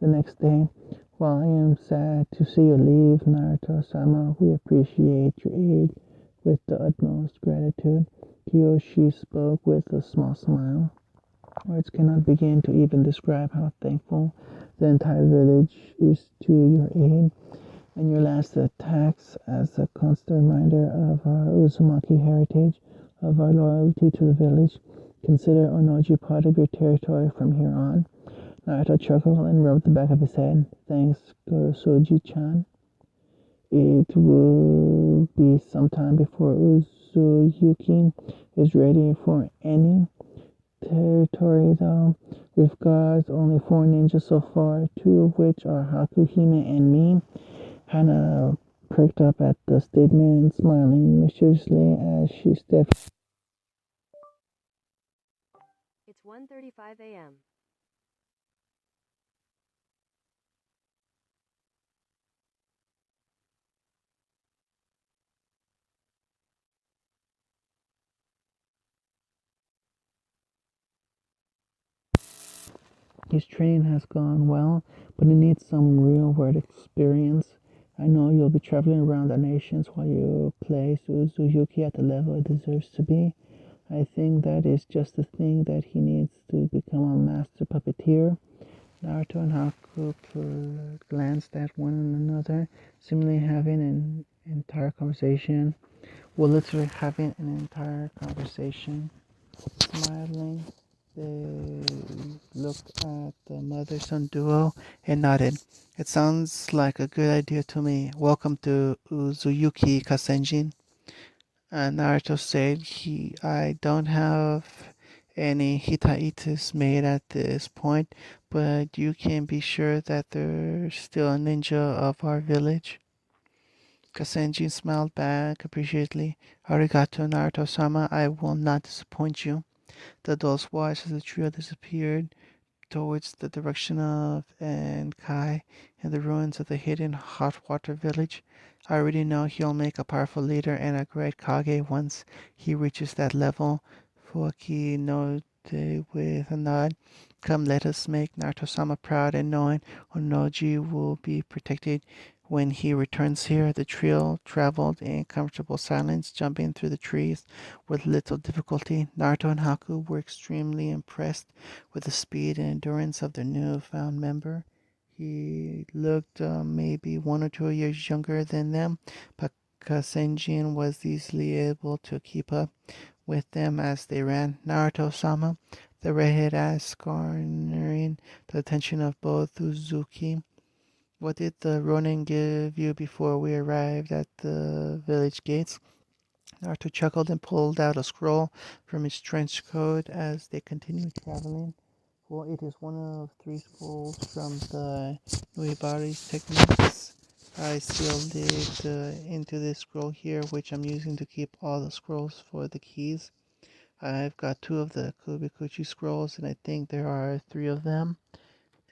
The next day, while I am sad to see you leave, Naruto-sama, we appreciate your aid with the utmost gratitude. Kiyoshi spoke with a small smile. Words cannot begin to even describe how thankful the entire village is to your aid, and your last attacks as a constant reminder of our Uzumaki heritage, of our loyalty to the village. Consider Onoji part of your territory from here on. Naruto chuckled and rubbed the back of his head. Thanks, Kurosoji-chan. It will be some time before Uzuyuki is ready for any territory, though. We've got only 4 ninjas so far, 2 of which are Hakuhime and me. Hana perked up at the statement, smiling mischievously as she stepped. It's 1:35 a.m. His training has gone well, but he needs some real-world experience. I know you'll be traveling around the nations while you place Uzuyuki at the level it deserves to be. I think that is just the thing that he needs to become a master puppeteer. Naruto and Haku glanced at one another, seemingly having an entire conversation. Well, literally having an entire conversation. Smiling, they looked at the mother-son duo and nodded. It sounds like a good idea to me. Welcome to Uzuyuki Kasenjin. Naruto said I don't have any hitaitas made at this point, but you can be sure that there's still a ninja of our village. Kasenjin smiled back appreciatively. Arigato, Naruto-sama. I will not disappoint you. The adults watched as the trio disappeared towards the direction of Enkai and the ruins of the hidden hot water village. I already know he'll make a powerful leader and a great Kage once he reaches that level. Fuaki nodded with a nod. Come, let us make Naruto-sama proud, and knowing Onoji will be protected when he returns here. The trio traveled in comfortable silence, jumping through the trees with little difficulty. Naruto and Haku were extremely impressed with the speed and endurance of their newfound member. He looked maybe 1 or 2 years younger than them, but Kasenjin was easily able to keep up with them as they ran. Naruto-sama, the redhead asked, garnering the attention of both Uzuki. What did the Ronin give you before we arrived at the village gates? Naruto chuckled and pulled out a scroll from his trench coat as they continued traveling. Well, it is one of 3 scrolls from the Nuibari's techniques. I sealed it into this scroll here, which I'm using to keep all the scrolls for the keys. I've got 2 of the Kubikuchi scrolls, and I think there are 3 of them.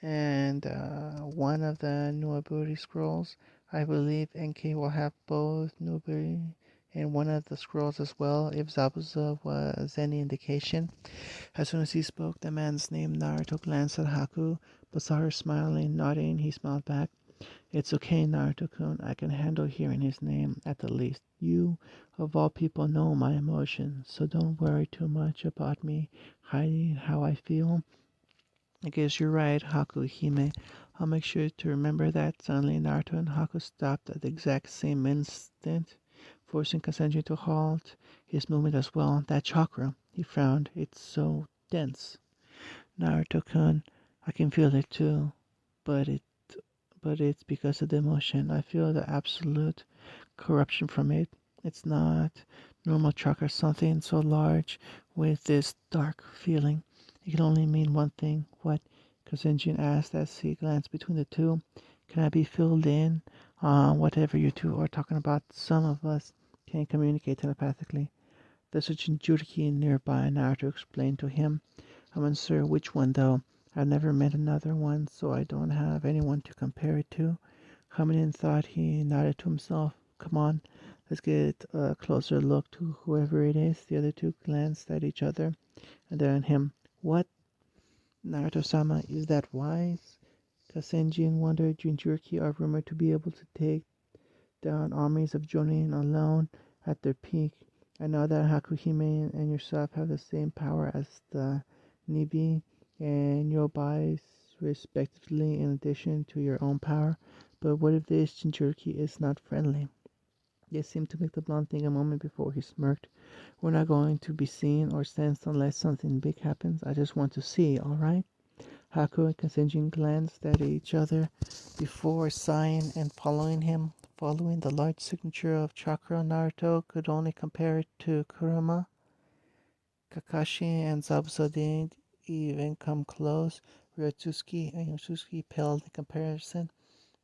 And 1 of the Nuibari scrolls. I believe NK will have both Nuibari and 1 of the scrolls as well, if Zabuza was any indication. As soon as he spoke the man's name, Naruto glanced at Haku, but saw her smiling, nodding. He smiled back. It's okay, Naruto-kun. I can handle hearing his name at the least. You, of all people, know my emotions, so don't worry too much about me hiding how I feel. I guess you're right, Hakuhime. I'll make sure to remember that. Suddenly, Naruto and Haku stopped at the exact same instant, forcing Kasenji to halt his movement as well. That chakra, he frowned. It's so dense. Naruto-kun, I can feel it too, but it's because of the emotion. I feel the absolute corruption from it. It's not normal chakra, something so large with this dark feeling. It can only mean one thing. What? Kazenjin asked as he glanced between the two. Can I be filled in on whatever you two are talking about? Some of us can communicate telepathically. There's a Jinchuriki nearby, Naruto explained to him. I'm unsure which one though. I've never met another one, so I don't have anyone to compare it to. Coming in thought, he nodded to himself. Come on, let's get a closer look to whoever it is. The other two glanced at each other and then at him. What? Naruto-sama, is that wise? Kasenji and Wonder Jinchuriki are rumored to be able to take down armies of Jonin alone at their peak. I know that Hakuhime and yourself have the same power as the Nibi and Yobais, respectively, in addition to your own power. But what if this Jinchuriki is not friendly? It seemed to make the blonde think a moment before he smirked. We're not going to be seen or sensed unless something big happens. I just want to see, alright? Haku and Kasenjin glanced at each other before sighing and following him. Following the large signature of chakra, Naruto could only compare it to Kurama. Kakashi and Zabuza didn't even come close. Ryotsuki and Yotsuki paled in comparison.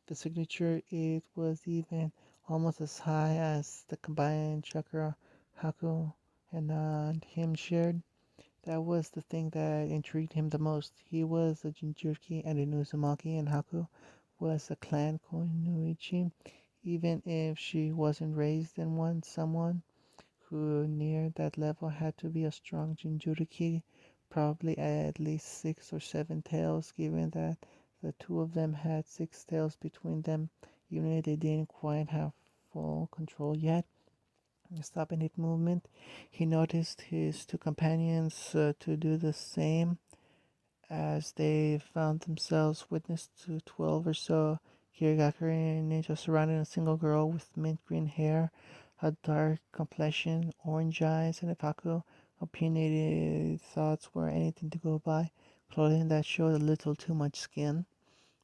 The signature, it was even almost as high as the combined chakra Haku and him shared. That was the thing that intrigued him the most. He was a Jinchuriki and an Uzumaki, and Haku was a clan Koinuichi. Even if she wasn't raised in one, someone who near that level had to be a strong Jinchuriki, probably at least 6 or 7 tails, given that the two of them had 6 tails between them, even if they didn't quite have full control yet. Stopping its movement, he noticed his two companions to do the same as they found themselves witness to 12 or so Kirigakure ninjas surrounding a single girl with mint green hair, a dark complexion, orange eyes, and if Haku opinionated thoughts were anything to go by, clothing that showed a little too much skin.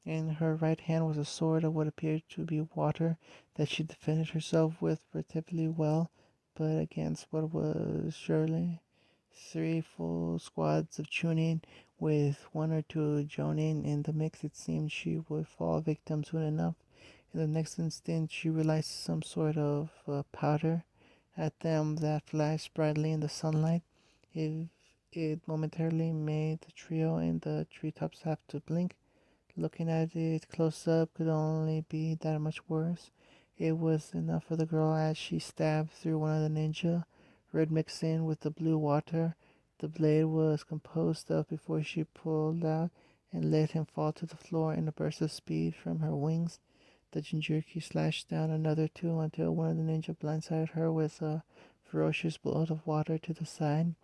In her right hand was a sword of what appeared to be water that she defended herself with relatively well, but against what was surely 3 full squads of Chunin, with 1 or 2 Jonin in the mix, it seemed she would fall victim soon enough. In the next instant, she realized some sort of powder at them that flashed brightly in the sunlight. If it momentarily made the trio in the treetops have to blink. Looking at it close up could only be that much worse. It was enough for the girl as she stabbed through one of the ninja, red mixed in with the blue water. The blade was composed of before she pulled out and let him fall to the floor in a burst of speed from her wings. The Jinchuriki slashed down another 2 until one of the ninja blindsided her with a ferocious bolt of water to the side.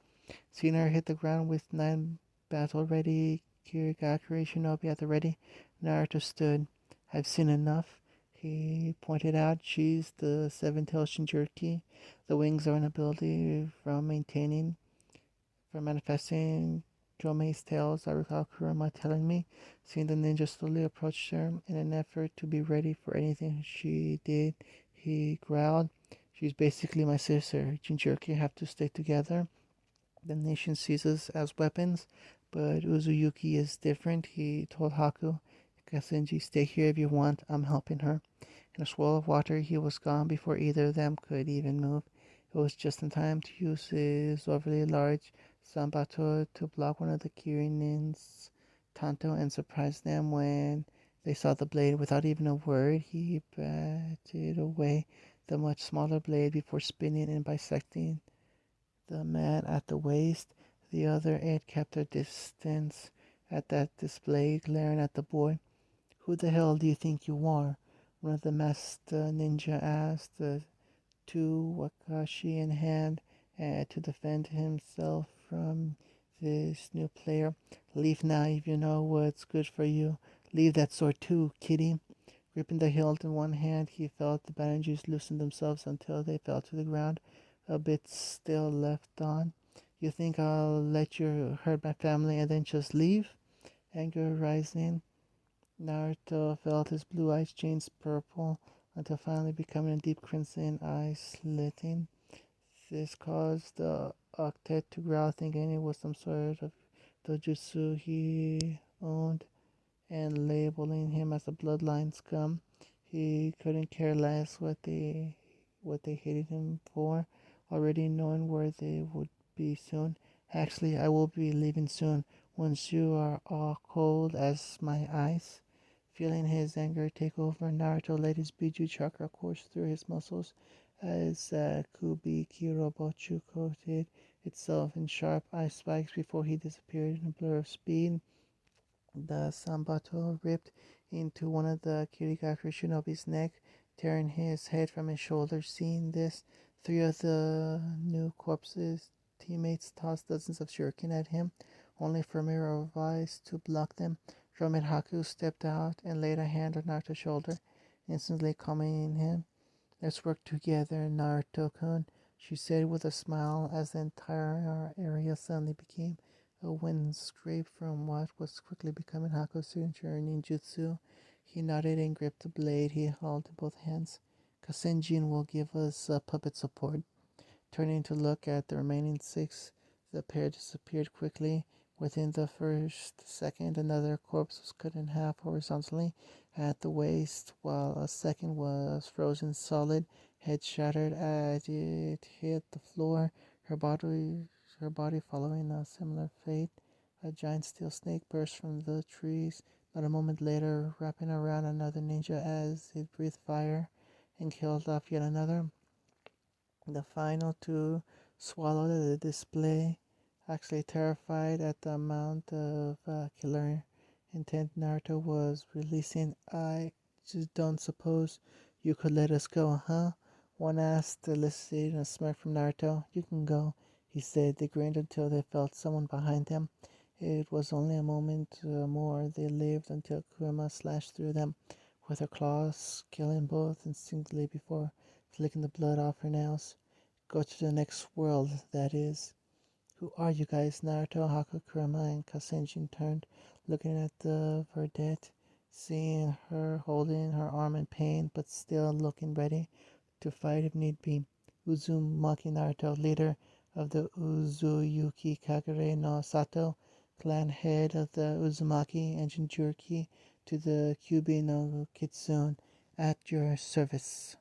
Seeing her hit the ground with 9 battle-ready Kirigakure shinobi at the ready, Naruto stood. I've seen enough, he pointed out. She's the seven-tailed Shinjuriki. The wings are an ability from manifesting Jomei's tails. I recall Kurama telling me. Seeing the ninja slowly approach her in an effort to be ready for anything she did, he growled, she's basically my sister. Jinchuriki have to stay together. The nation sees us as weapons, but Uzuyuki is different. He told Haku, Kasenji, stay here if you want. I'm helping her. In a swirl of water, he was gone before either of them could even move. It was just in time to use his overly large Zanbato to block one of the Kirin's Tanto and surprise them when they saw the blade. Without even a word, he batted away the much smaller blade before spinning and bisecting the man at the waist. The other 8 kept their distance at that display, glaring at the boy. Who the hell do you think you are? One of the masked ninja asked, two wakashi in hand, to defend himself from this new player. Leave now if you know what's good for you. Leave that sword too, kitty. Gripping the hilt in one hand, he felt the bandages loosen themselves until they fell to the ground, a bit still left on. You think I'll let you hurt my family and then just leave? Anger rising, Naruto felt his blue eyes change purple until finally becoming a deep crimson, eyes slitting. This caused the octet to growl, thinking it was some sort of dojutsu he owned, and labeling him as a bloodline scum. He couldn't care less what they hated him for, already knowing where they would be soon. Actually, I will be leaving soon, once you are all cold as my ice. Feeling his anger take over, Naruto let his Biju chakra course through his muscles as Kubiki Robochu coated itself in sharp ice spikes before he disappeared in a blur of speed. The Sambato ripped into one of the Kirigaki Shinobi's neck, tearing his head from his shoulder. Seeing this, three of the new corpse's teammates tossed dozens of shuriken at him, only for a mirror of ice to block them. Naruto and Haku stepped out and laid a hand on Naruto's shoulder, instantly calming him. "Let's work together, Naruto-kun," she said with a smile as the entire area suddenly became a windscape from what was quickly becoming Haku's signature ninjutsu. He nodded and gripped the blade he held in both hands. "Kasenjin will give us puppet support." Turning to look at the remaining six, the pair disappeared quickly. Within the first second, another corpse was cut in half horizontally at the waist, while a second was frozen solid, head shattered as it hit the floor, her body following a similar fate. A giant steel snake burst from the trees, not a moment later, wrapping around another ninja as it breathed fire and killed off yet another. The final two swallowed the display, actually terrified at the amount of killer intent Naruto was releasing. "I just don't suppose you could let us go, huh?" one asked, eliciting a smirk from Naruto. "You can go," he said. They grinned until they felt someone behind them. It was only a moment more they lived until Kurama slashed through them with her claws, killing both instantly before flicking the blood off her nails. "Go to the next world, that is." "Who are you guys?" Naruto, Haku, Kurama, and Kasenjin turned, looking at the vedette, seeing her holding her arm in pain, but still looking ready to fight if need be. "Uzumaki Naruto, leader of the Uzuyuki Kagure no Sato clan, head of the Uzumaki, and Jinchuriki to the Kyubi no Kitsune, at your service."